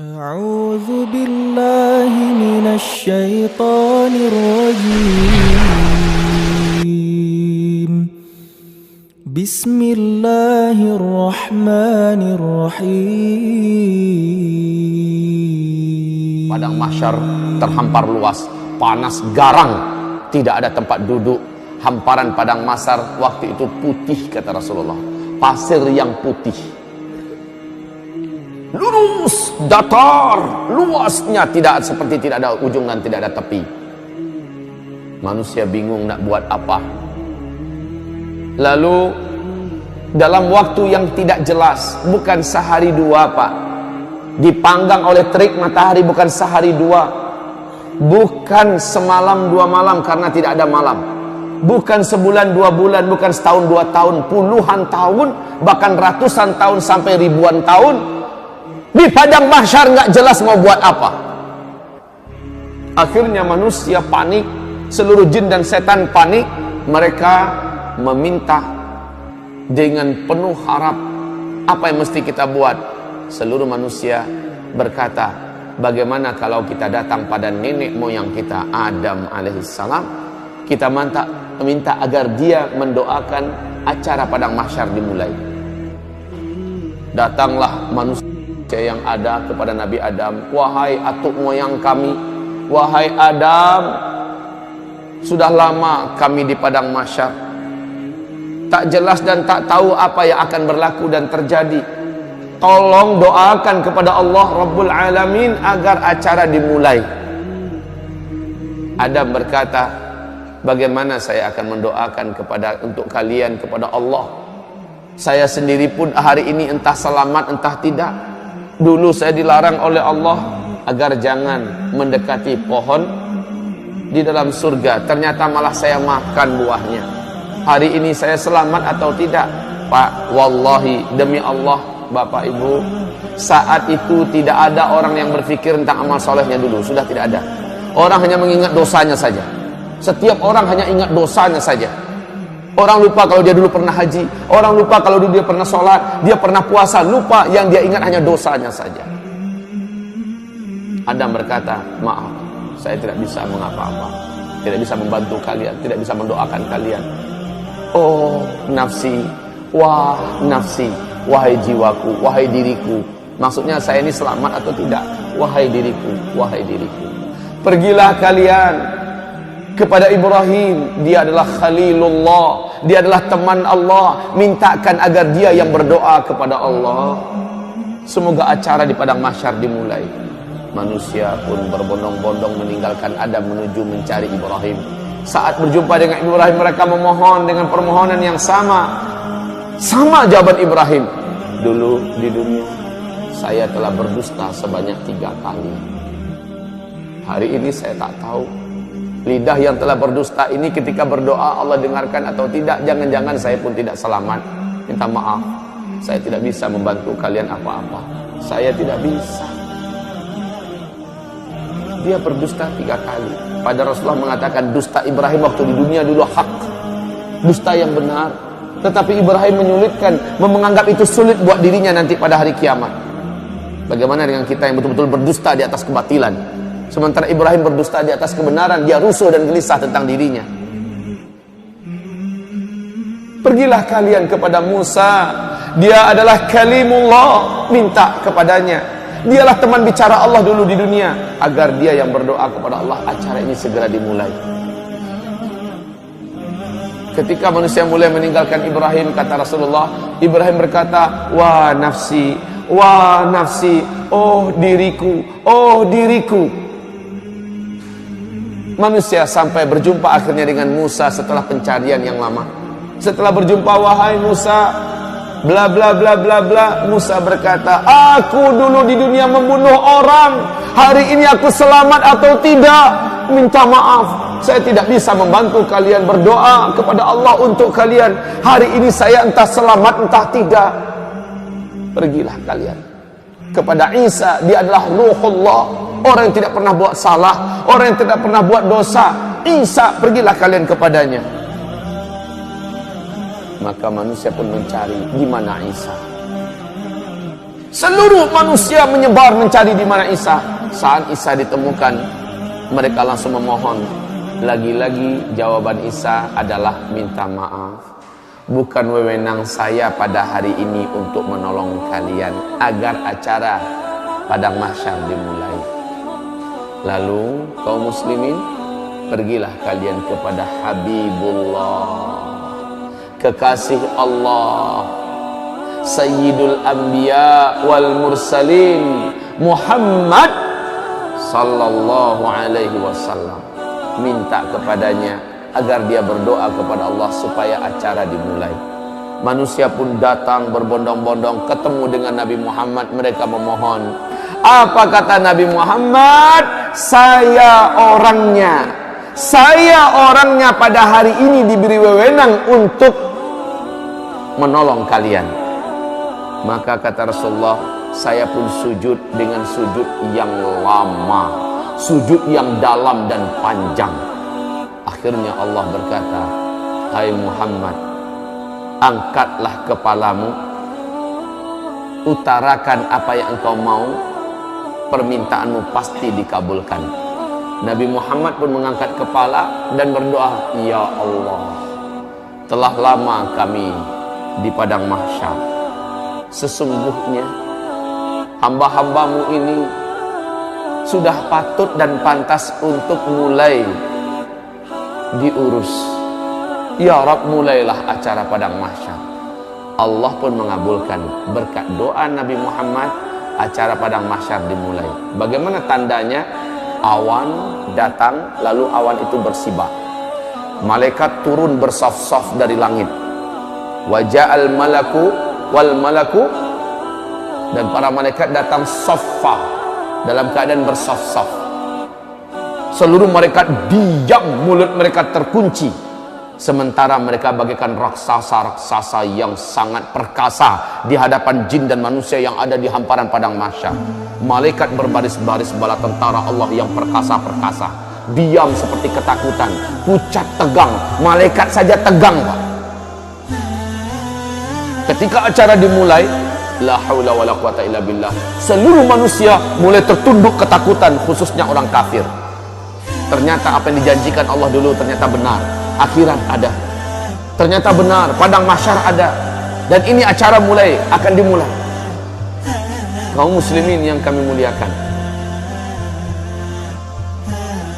أعوذ بالله من الشيطان الرجيم بسم الله الرحمن الرحيم. Padang mahsyar terhampar luas, panas garang, tidak ada tempat duduk. Hamparan padang mahsyar waktu itu putih, kata Rasulullah, pasir yang putih, lurus, datar, luasnya tidak seperti tidak ada ujung dan tidak ada tepi. Manusia bingung nak buat apa. Lalu dalam waktu yang tidak jelas, bukan sehari dua pak, dipanggang oleh terik matahari bukan sehari dua, bukan semalam dua malam karena tidak ada malam, bukan sebulan dua bulan, bukan setahun dua tahun, puluhan tahun, bahkan ratusan tahun sampai ribuan tahun di padang mahsyar nggak jelas mau buat apa. Akhirnya manusia panik, seluruh jin dan setan panik. Mereka meminta dengan penuh harap, apa yang mesti kita buat? Seluruh manusia berkata, bagaimana kalau kita datang pada nenek moyang kita Adam alaihissalam, kita minta agar dia mendoakan acara padang mahsyar dimulai. Datanglah manusia yang ada kepada Nabi Adam, wahai atuk moyang kami, wahai Adam, sudah lama kami di padang mahsyar, tak jelas dan tak tahu apa yang akan berlaku dan terjadi. Tolong doakan kepada Allah Rabbul Alamin agar acara dimulai. Adam berkata, bagaimana saya akan mendoakan untuk kalian kepada Allah? Saya sendiri pun hari ini entah selamat entah tidak. Dulu saya dilarang oleh Allah agar jangan mendekati pohon di dalam surga, ternyata malah saya makan buahnya. Hari ini saya selamat atau tidak? Pak, wallahi demi Allah, Bapak Ibu, saat itu tidak ada orang yang berpikir tentang amal solehnya dulu, sudah tidak ada. Orang hanya mengingat dosanya saja. Setiap orang hanya ingat dosanya saja. Orang lupa kalau dia dulu pernah haji, orang lupa kalau dulu dia pernah sholat, dia pernah puasa, lupa, yang dia ingat hanya dosanya saja. Adam berkata, maaf, saya tidak bisa mengapa-apa, tidak bisa membantu kalian, tidak bisa mendoakan kalian. Oh nafsi, wah nafsi, wahai jiwaku, wahai diriku. Maksudnya saya ini selamat atau tidak? Wahai diriku, wahai diriku. Pergilah kalian kepada Ibrahim, dia adalah Khalilullah, dia adalah teman Allah, mintakan agar dia yang berdoa kepada Allah. Semoga acara di padang mahsyar dimulai. Manusia pun berbondong-bondong meninggalkan Adam menuju mencari Ibrahim. Saat berjumpa dengan Ibrahim, mereka memohon dengan permohonan yang sama. Sama jawaban Ibrahim, dulu di dunia saya telah berdusta sebanyak 3 kali. Hari ini saya tak tahu lidah yang telah berdusta ini ketika berdoa Allah dengarkan atau tidak. Jangan-jangan saya pun tidak selamat. Minta maaf, saya tidak bisa membantu kalian apa-apa. Saya tidak bisa. Dia berdusta 3 kali. Pada Rasulullah mengatakan dusta Ibrahim waktu di dunia dulu hak, dusta yang benar. Tetapi Ibrahim menyulitkan, menganggap itu sulit buat dirinya nanti pada hari kiamat. Bagaimana dengan kita yang betul-betul berdusta di atas kebatilan? Sementara Ibrahim berdusta di atas kebenaran, dia rusuh dan gelisah tentang dirinya. Pergilah kalian kepada Musa, dia adalah kalimullah, minta kepadanya. Dialah teman bicara Allah dulu di dunia, agar dia yang berdoa kepada Allah acara ini segera dimulai. Ketika manusia mulai meninggalkan Ibrahim, kata Rasulullah, Ibrahim berkata, wah nafsi, oh diriku, oh diriku. Manusia sampai berjumpa akhirnya dengan Musa setelah pencarian yang lama. Setelah berjumpa, wahai Musa, bla bla bla bla bla. Musa berkata, aku dulu di dunia membunuh orang, hari ini aku selamat atau tidak? Minta maaf, saya tidak bisa membantu kalian, berdoa kepada Allah untuk kalian. Hari ini saya entah selamat entah tidak. Pergilah kalian kepada Isa, dia adalah Ruhullah, orang yang tidak pernah buat salah, orang yang tidak pernah buat dosa. Isa, pergilah kalian kepadanya. Maka manusia pun mencari di mana Isa. Seluruh manusia menyebar mencari di mana Isa. Saat Isa ditemukan, mereka langsung memohon. Lagi-lagi jawaban Isa adalah minta maaf. Bukan wewenang saya pada hari ini untuk menolong kalian agar acara padang mahsyar dimulai. Lalu kaum muslimin, pergilah kalian kepada Habibullah, kekasih Allah, Sayyidul Anbiya wal Mursalin, Muhammad sallallahu alaihi wasallam. Minta kepadanya agar dia berdoa kepada Allah supaya acara dimulai. Manusia pun datang berbondong-bondong ketemu dengan Nabi Muhammad. Mereka memohon. Apa kata Nabi Muhammad? Saya orangnya. Saya orangnya pada hari ini diberi wewenang untuk menolong kalian. Maka kata Rasulullah, saya pun sujud dengan sujud yang lama, sujud yang dalam dan panjang. Akhirnya Allah berkata, hai Muhammad, angkatlah kepalamu, utarakan apa yang engkau mau, permintaanmu pasti dikabulkan. Nabi Muhammad pun mengangkat kepala dan berdoa, ya Allah, telah lama kami di padang mahsyar. Sesungguhnya hamba-hambamu ini sudah patut dan pantas untuk mulai diurus. Ya Rabb, mulailah acara padang mahsyar. Allah pun mengabulkan berkat doa Nabi Muhammad. Acara padang mahsyar dimulai. Bagaimana tandanya? Awan datang, lalu awan itu bersibak. Malaikat turun bersaf-saf dari langit. Waja'al malaku wal malaku, dan para malaikat datang saffa, dalam keadaan bersaf-saf. Seluruh malaikat diam, mulut mereka terkunci. Sementara mereka bagaikan raksasa-raksasa yang sangat perkasa di hadapan jin dan manusia yang ada di hamparan padang mahsyar. Malaikat berbaris-baris bala tentara Allah yang perkasa-perkasa, diam seperti ketakutan, pucat tegang. Malaikat saja tegang, Pak. Ketika acara dimulai, la haula wala quwata illa billah, seluruh manusia mulai tertunduk ketakutan, khususnya orang kafir. Ternyata apa yang dijanjikan Allah dulu ternyata benar. Akhirat ada, ternyata benar, padang mahsyar ada, dan ini acara akan dimulai. Kaum muslimin yang kami muliakan,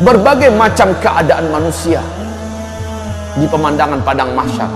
berbagai macam keadaan manusia di pemandangan padang mahsyar.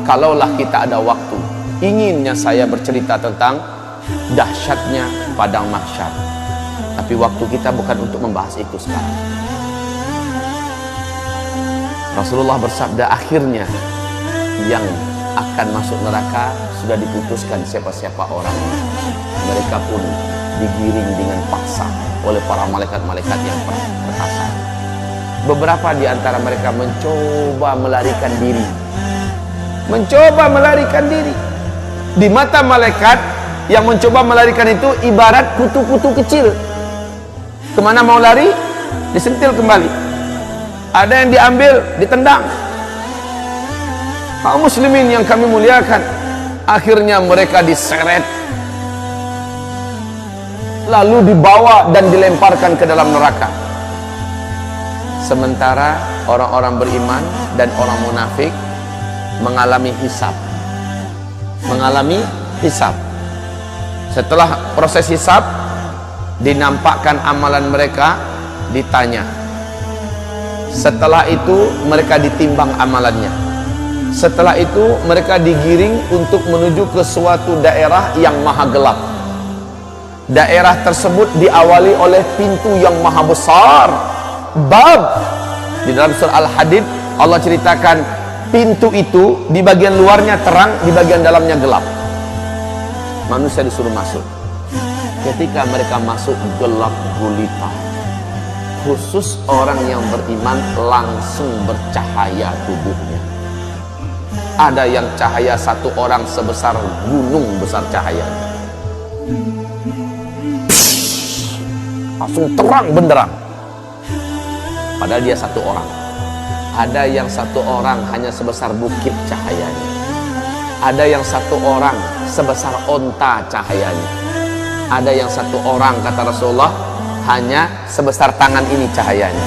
Kalaulah kita ada waktu, inginnya saya bercerita tentang dahsyatnya padang mahsyar, tapi waktu kita bukan untuk membahas itu sekarang. Rasulullah bersabda, akhirnya yang akan masuk neraka sudah diputuskan siapa-siapa orang. Mereka pun digiring dengan paksa oleh para malaikat-malaikat yang perkasa. Beberapa di antara mereka mencoba melarikan diri. Mencoba melarikan diri. Di mata malaikat, yang mencoba melarikan itu ibarat kutu-kutu kecil. Kemana mau lari? Disentil kembali. Ada yang diambil, ditendang. Kaum muslimin yang kami muliakan, akhirnya mereka diseret, lalu dibawa dan dilemparkan ke dalam neraka. Sementara orang-orang beriman dan orang munafik mengalami hisab. Mengalami hisab. Setelah proses hisab, dinampakkan amalan mereka, ditanya. Setelah itu mereka ditimbang amalannya. Setelah itu mereka digiring untuk menuju ke suatu daerah yang maha gelap. Daerah tersebut diawali oleh pintu yang maha besar, bab. Di dalam surah Al-Hadid Allah ceritakan pintu itu di bagian luarnya terang, di bagian dalamnya gelap. Manusia disuruh masuk. Ketika mereka masuk, gelap gulita. Khusus orang yang beriman langsung bercahaya tubuhnya. Ada yang cahaya satu orang sebesar gunung besar cahaya. Langsung terang benderang. Padahal dia satu orang. Ada yang satu orang hanya sebesar bukit cahayanya. Ada yang satu orang sebesar onta cahayanya. Ada yang satu orang, kata Rasulullah, hanya sebesar tangan ini cahayanya.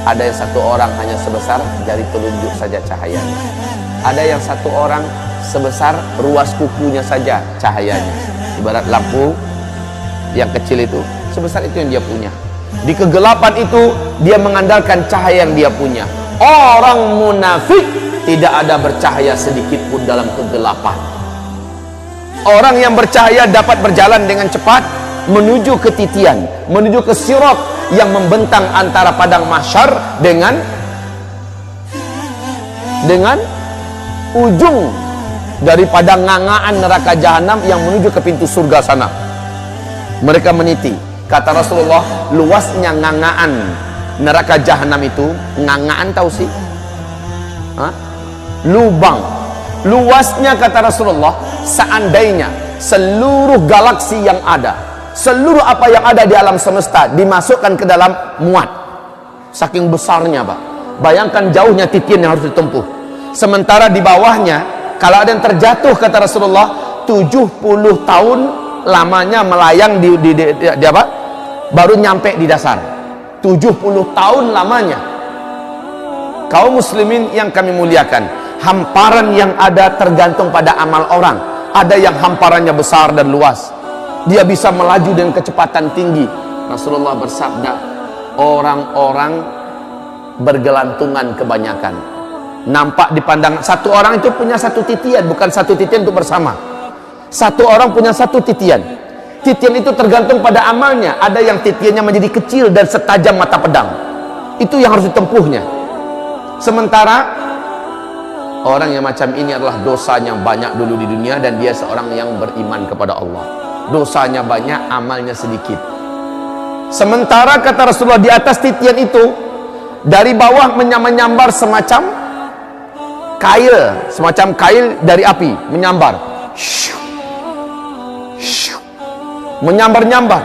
Ada yang satu orang hanya sebesar jari telunjuk saja cahayanya. Ada yang satu orang sebesar ruas kukunya saja cahayanya. Ibarat lampu yang kecil itu, sebesar itu yang dia punya. Di kegelapan itu dia mengandalkan cahaya yang dia punya. Orang munafik tidak ada bercahaya sedikit pun dalam kegelapan. Orang yang bercahaya dapat berjalan dengan cepat menuju ke titian, menuju ke sirat yang membentang antara padang mahsyar dengan ujung daripada ngangaan neraka jahanam yang menuju ke pintu surga sana. Mereka meniti. Kata Rasulullah, luasnya ngangaan neraka jahanam itu, ngangaan tahu sih? Lubang. Luasnya, kata Rasulullah, seandainya seluruh galaksi yang ada, seluruh apa yang ada di alam semesta dimasukkan ke dalam muat, saking besarnya Pak. Bayangkan jauhnya titian yang harus ditempuh. Sementara di bawahnya, kalau ada yang terjatuh, kata Rasulullah, 70 tahun lamanya melayang di apa? Baru nyampe di dasar. 70 tahun lamanya. Kaum muslimin yang kami muliakan, hamparan yang ada tergantung pada amal orang. Ada yang hamparannya besar dan luas, dia bisa melaju dengan kecepatan tinggi. Rasulullah bersabda, orang-orang bergelantungan kebanyakan. Nampak dipandang, satu orang itu punya satu titian, bukan satu titian untuk bersama. Satu orang punya satu titian. Titian itu tergantung pada amalnya. Ada yang titiannya menjadi kecil dan setajam mata pedang. Itu yang harus ditempuhnya. Sementara orang yang macam ini adalah dosanya banyak dulu di dunia, dan dia seorang yang beriman kepada Allah. Dosanya banyak, amalnya sedikit. Sementara kata Rasulullah, di atas titian itu, dari bawah menyambar semacam kail dari api, menyambar, menyambar-nyambar.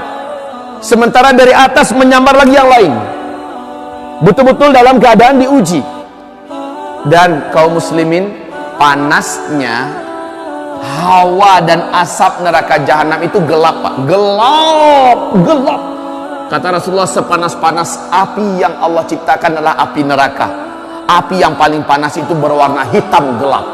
Sementara dari atas menyambar lagi yang lain. Betul-betul dalam keadaan diuji. Dan kaum muslimin, panasnya hawa dan asap neraka jahanam itu gelap Pak. Gelap. Kata Rasulullah, sepanas-panas api yang Allah ciptakan adalah api neraka. Api yang paling panas itu berwarna hitam gelap.